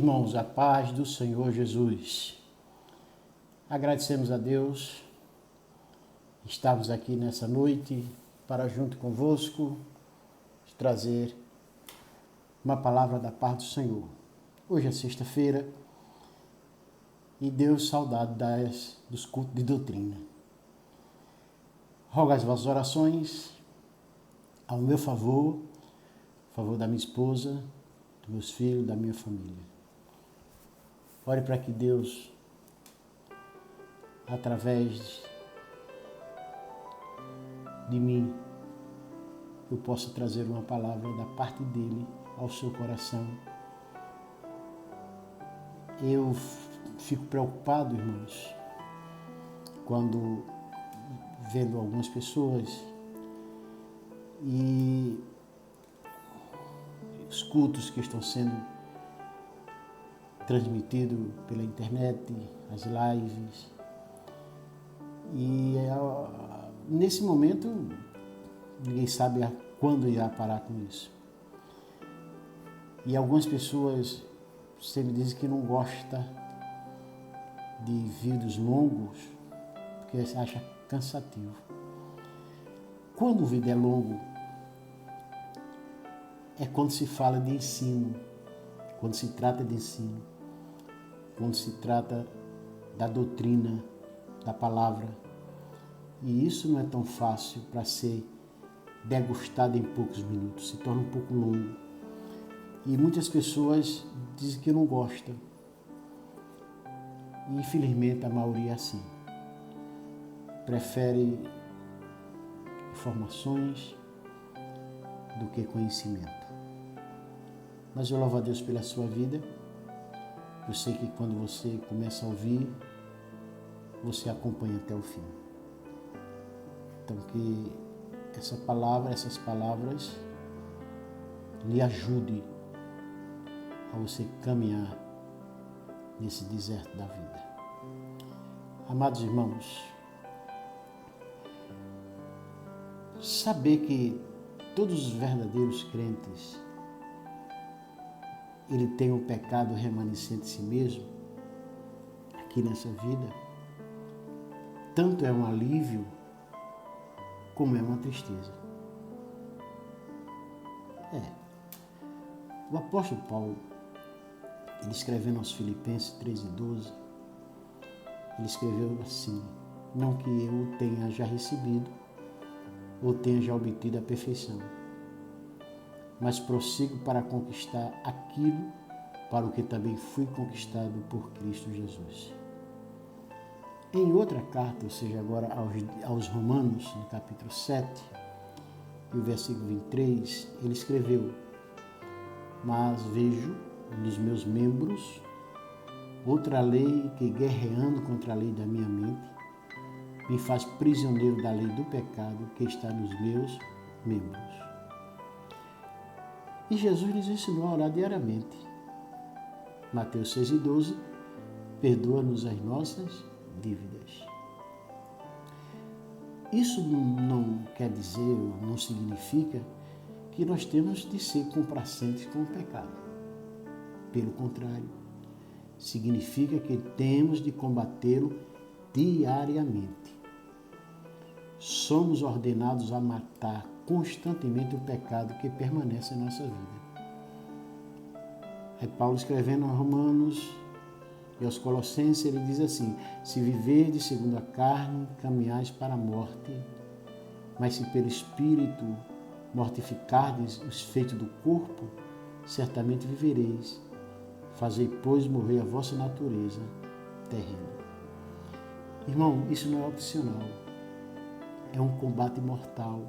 Irmãos, a paz do Senhor Jesus. Agradecemos a Deus estarmos aqui nessa noite para junto convosco trazer uma palavra da parte do Senhor. Hoje é sexta-feira e Deus saudade dos cultos de doutrina. Rogo as vossas orações ao meu favor da minha esposa, dos meus filhos, da minha família. Ore para que Deus, através de mim, eu possa trazer uma palavra da parte dele ao seu coração. Eu fico preocupado, irmãos, quando vendo algumas pessoas e os cultos que estão sendo transmitido pela internet, as lives. E nesse momento, ninguém sabe quando irá parar com isso. E algumas pessoas sempre dizem que não gostam de vídeos longos, porque acha cansativo. Quando o vídeo é longo, é quando se fala de ensino, quando se trata de ensino, quando se trata da doutrina, da palavra. E isso não é tão fácil para ser degustado em poucos minutos, se torna um pouco longo. E muitas pessoas dizem que não gostam. E infelizmente a maioria é assim. Prefere informações do que conhecimento. Mas eu louvo a Deus pela sua vida. Eu sei que quando você começa a ouvir, você acompanha até o fim. Então que essas palavras lhe ajudem a você caminhar nesse deserto da vida. Amados irmãos, saber que todos os verdadeiros crentes ele tem um pecado remanescente em si mesmo, aqui nessa vida, tanto é um alívio, como é uma tristeza. O apóstolo Paulo, ele escrevendo aos Filipenses 3:12, ele escreveu assim: não que eu tenha já recebido, ou tenha já obtido a perfeição, mas prossigo para conquistar aquilo para o que também fui conquistado por Cristo Jesus. Em outra carta, ou seja, agora aos Romanos, no capítulo 7, e o versículo 23, ele escreveu: mas vejo nos meus membros outra lei que, guerreando contra a lei da minha mente, me faz prisioneiro da lei do pecado que está nos meus membros. E Jesus nos ensinou a orar diariamente. Mateus 6:12, perdoa-nos as nossas dívidas. Isso não quer dizer, não significa que nós temos de ser complacentes com o pecado. Pelo contrário, significa que temos de combatê-lo diariamente. Somos ordenados a matar constantemente o pecado que permanece em nossa vida. É Paulo escrevendo aos Romanos e aos Colossenses, ele diz assim: se viverdes segundo a carne, caminhais para a morte, mas se pelo Espírito mortificardes os feitos do corpo, certamente vivereis. Fazei, pois, morrer a vossa natureza terrena. Irmão, isso não é opcional. É um combate mortal.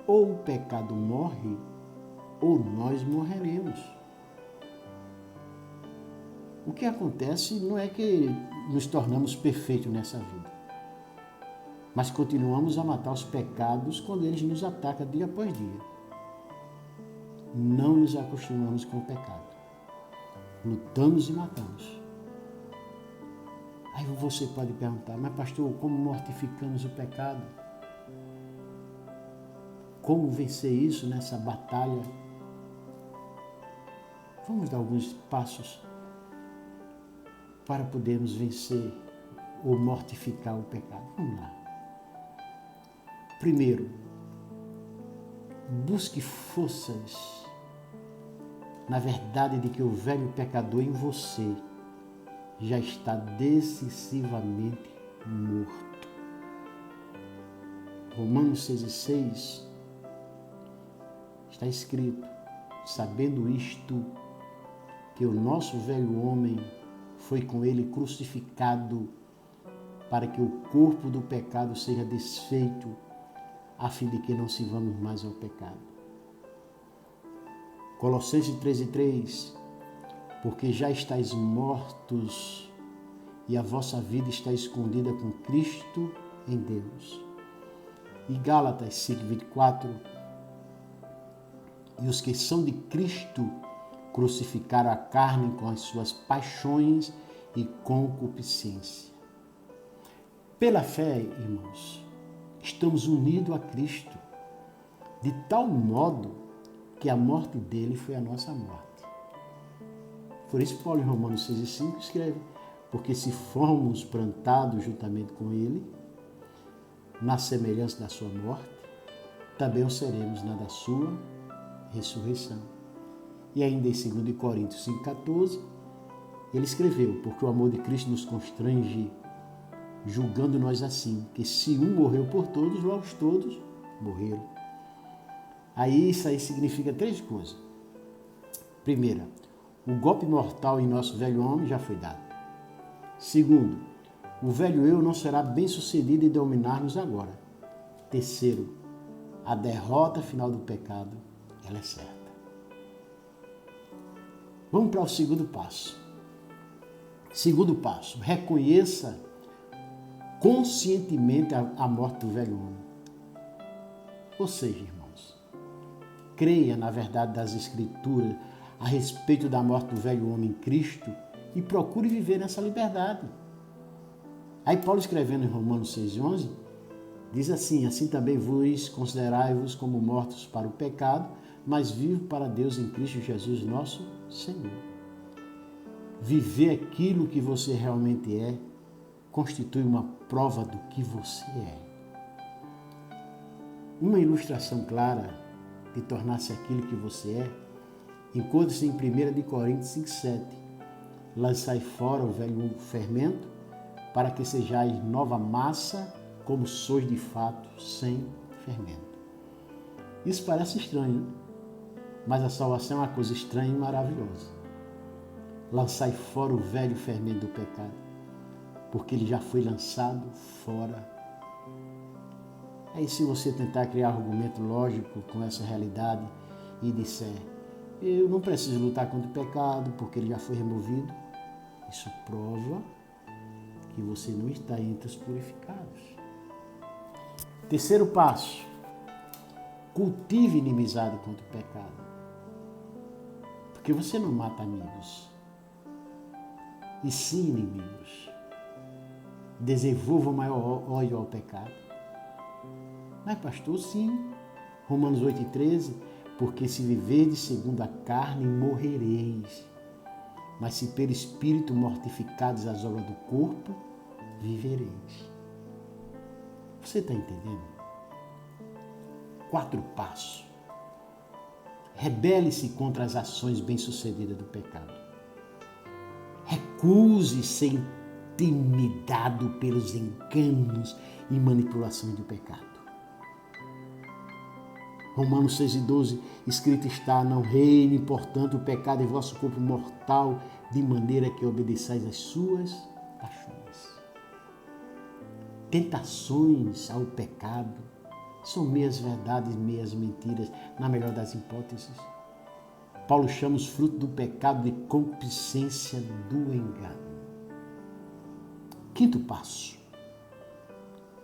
Ou o pecado morre, ou nós morreremos. O que acontece não é que nos tornamos perfeitos nessa vida, mas continuamos a matar os pecados quando eles nos atacam dia após dia. Não nos acostumamos com o pecado. Lutamos e matamos. Aí você pode perguntar: mas pastor, como mortificamos o pecado? Como vencer isso nessa batalha Vamos dar alguns passos para podermos vencer ou mortificar o pecado. Vamos lá. Primeiro, busque forças na verdade de que o velho pecador em você já está decisivamente morto. Romanos 6,6 está escrito: sabendo isto, que o nosso velho homem foi com ele crucificado, para que o corpo do pecado seja desfeito, a fim de que não sirvamos mais ao pecado. Colossenses 13,3: porque já estáis mortos e a vossa vida está escondida com Cristo em Deus. E Gálatas 5,24: e os que são de Cristo crucificaram a carne com as suas paixões e concupiscência. Pela fé, irmãos, estamos unidos a Cristo, de tal modo que a morte dele foi a nossa morte. Por isso Paulo, em Romanos 6,5, escreve: porque se formos plantados juntamente com ele, na semelhança da sua morte, também o seremos na da sua ressurreição. E ainda em 2 Coríntios 5,14, ele escreveu: porque o amor de Cristo nos constrange, julgando nós assim, que se um morreu por todos, logo todos morreram. Aí isso aí significa 3 coisas. Primeira, o golpe mortal em nosso velho homem já foi dado. Segundo, o velho eu não será bem sucedido em dominar-nos agora. Terceiro, a derrota final do pecado, ela é certa. Vamos para o segundo passo. Segundo passo, reconheça conscientemente a morte do velho homem. Ou seja, irmãos, creia na verdade das Escrituras a respeito da morte do velho homem em Cristo e procure viver nessa liberdade. Aí Paulo, escrevendo em Romanos 6,11, diz assim: assim também vos considerai-vos como mortos para o pecado, mas vivos para Deus em Cristo Jesus nosso Senhor. Viver aquilo que você realmente é constitui uma prova do que você é. Uma ilustração clara de tornar-se aquilo que você é encontra-se em 1 Coríntios 5,7. Lançai fora o velho fermento, para que sejais nova massa, como sois de fato, sem fermento. Isso parece estranho, né? Mas a salvação é uma coisa estranha e maravilhosa. Lançai fora o velho fermento do pecado, porque ele já foi lançado fora. Aí se você tentar criar argumento lógico com essa realidade e disser: eu não preciso lutar contra o pecado porque ele já foi removido, isso prova que você não está entre os purificados. Terceiro passo: cultive inimizade contra o pecado. Porque você não mata amigos, e sim inimigos. Desenvolva maior ódio ao pecado. Mas pastor, sim. Romanos 8,13, porque se viverdes segundo a carne, morrereis. Mas se pelo Espírito mortificados as obras do corpo, vivereis. Você está entendendo? 4 passos. Rebele-se contra as ações bem-sucedidas do pecado. Recuse ser intimidado pelos enganos e manipulações do pecado. Romanos 6,12, escrito está: não reine, portanto, o pecado em vosso corpo mortal, de maneira que obedeçais às suas paixões. Tentações ao pecado são meias verdades, meias mentiras, na melhor das hipóteses. Paulo chama os frutos do pecado de concupiscência do engano. 5º passo: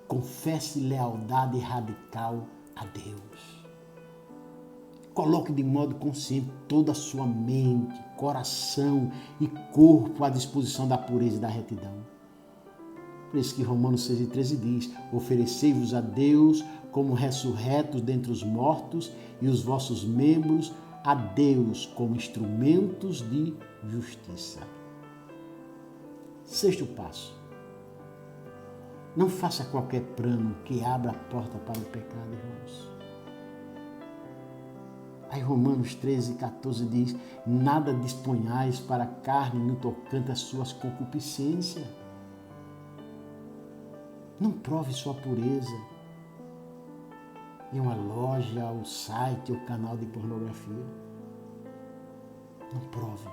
confesse lealdade radical a Deus. Coloque de modo consciente toda a sua mente, coração e corpo à disposição da pureza e da retidão. Por isso que Romanos 6,13 diz: oferecei-vos a Deus como ressurretos dentre os mortos e os vossos membros a Deus como instrumentos de justiça. Sexto passo. Não faça qualquer plano que abra a porta para o pecado, irmãos. Aí Romanos 13:14 diz: nada disponhais para a carne no tocante às suas concupiscências. Não prove sua pureza em uma loja, ou site, ou canal de pornografia. Não prove.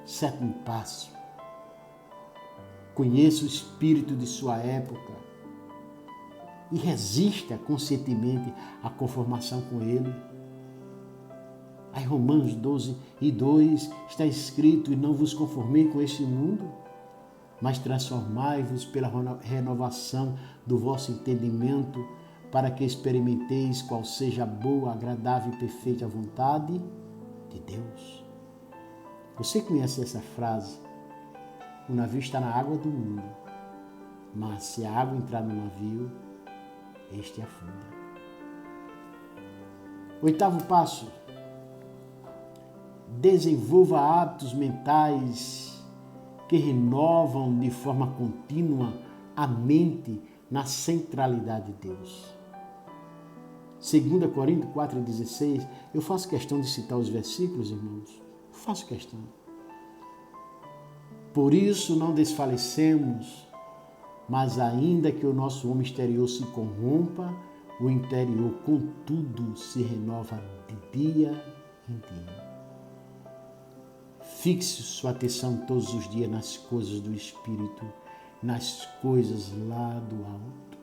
Sétimo passo. Conheça o espírito de sua época e resista conscientemente à conformação com ele. Aí Romanos 12:2 está escrito: e não vos conformei com este mundo, mas transformai-vos pela renovação do vosso entendimento, para que experimenteis qual seja a boa, agradável e perfeita vontade de Deus. Você conhece essa frase? O navio está na água do mundo, mas se a água entrar no navio, este afunda. Oitavo passo. Desenvolva hábitos mentais que renovam de forma contínua a mente na centralidade de Deus. 2 Coríntios 4:16, eu faço questão de citar os versículos, irmãos. Eu faço questão. Por isso não desfalecemos, mas ainda que o nosso homem exterior se corrompa, o interior, contudo, se renova de dia em dia. Fixe sua atenção todos os dias nas coisas do Espírito, nas coisas lá do alto.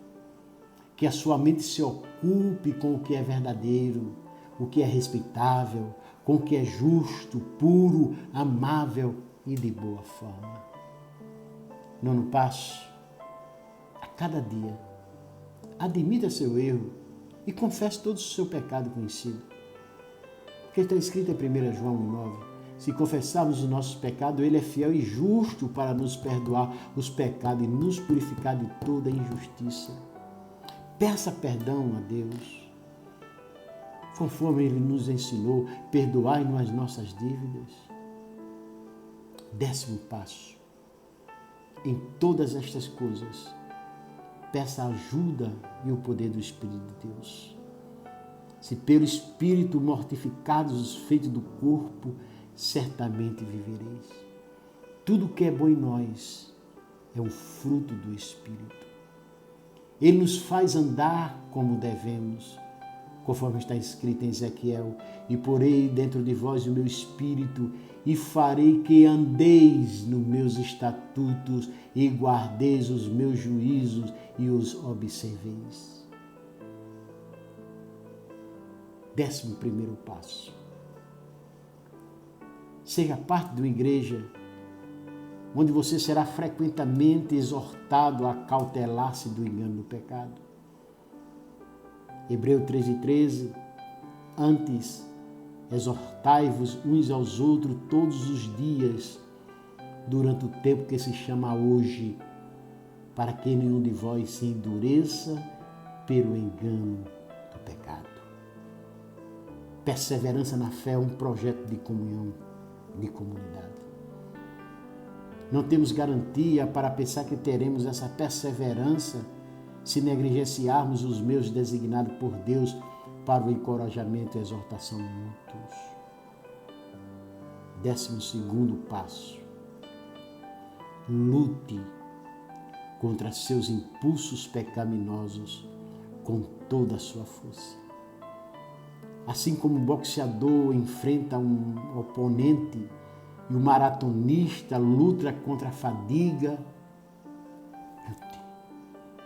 Que a sua mente se ocupe com o que é verdadeiro, o que é respeitável, com o que é justo, puro, amável e de boa forma. Nono passo. A cada dia, admita seu erro e confesse todo o seu pecado conhecido. Porque está escrito em 1 João 1:9. Se confessarmos os nossos pecados, Ele é fiel e justo para nos perdoar os pecados e nos purificar de toda injustiça. Peça perdão a Deus, conforme Ele nos ensinou, perdoai-nos as nossas dívidas. 10º passo. Em todas estas coisas, peça a ajuda e o poder do Espírito de Deus. Se pelo Espírito mortificados os feitos do corpo, certamente vivereis. Tudo que é bom em nós é um fruto do Espírito. Ele nos faz andar como devemos, conforme está escrito em Ezequiel: e porei dentro de vós o meu Espírito, e farei que andeis nos meus estatutos, e guardeis os meus juízos, e os observeis. 11º passo. Seja parte de uma igreja onde você será frequentemente exortado a cautelar-se do engano do pecado. Hebreus 13:13, antes exortai-vos uns aos outros todos os dias, durante o tempo que se chama hoje, para que nenhum de vós se endureça pelo engano do pecado. Perseverança na fé é um projeto de comunhão, de comunidade. Não temos garantia para pensar que teremos essa perseverança se negligenciarmos os meios designados por Deus para o encorajamento e exortação mútuos. 12º passo. Lute contra seus impulsos pecaminosos com toda a sua força. Assim como um boxeador enfrenta um oponente e o maratonista luta contra a fadiga, lute.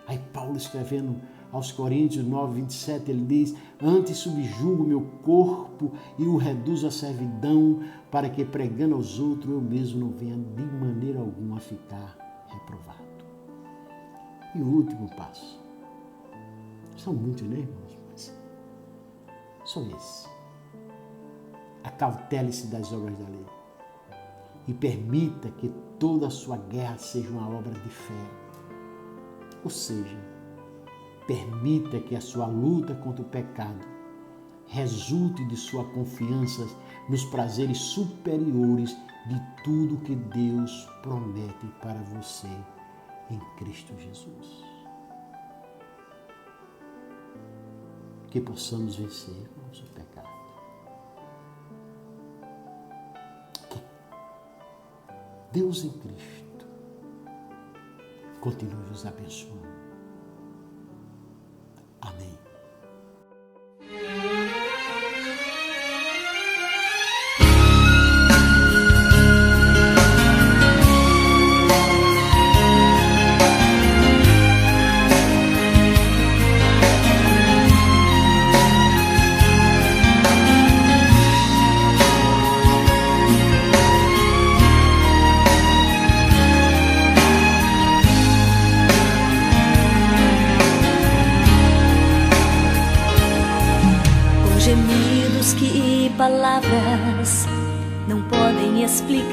Aí Paulo, escrevendo aos Coríntios 9:27, ele diz: antes subjugo meu corpo e o reduzo à servidão, para que pregando aos outros eu mesmo não venha de maneira alguma a ficar reprovado. E o último passo. São muitos, né, irmãos? Mas só esse. Acautele-se das obras da lei e permita que toda a sua guerra seja uma obra de fé. Ou seja, permita que a sua luta contra o pecado resulte de sua confiança nos prazeres superiores de tudo que Deus promete para você em Cristo Jesus. Que possamos vencer o nosso pecado. Que Deus em Cristo continue nos abençoando. Amém. Gemidos que palavras não podem explicar.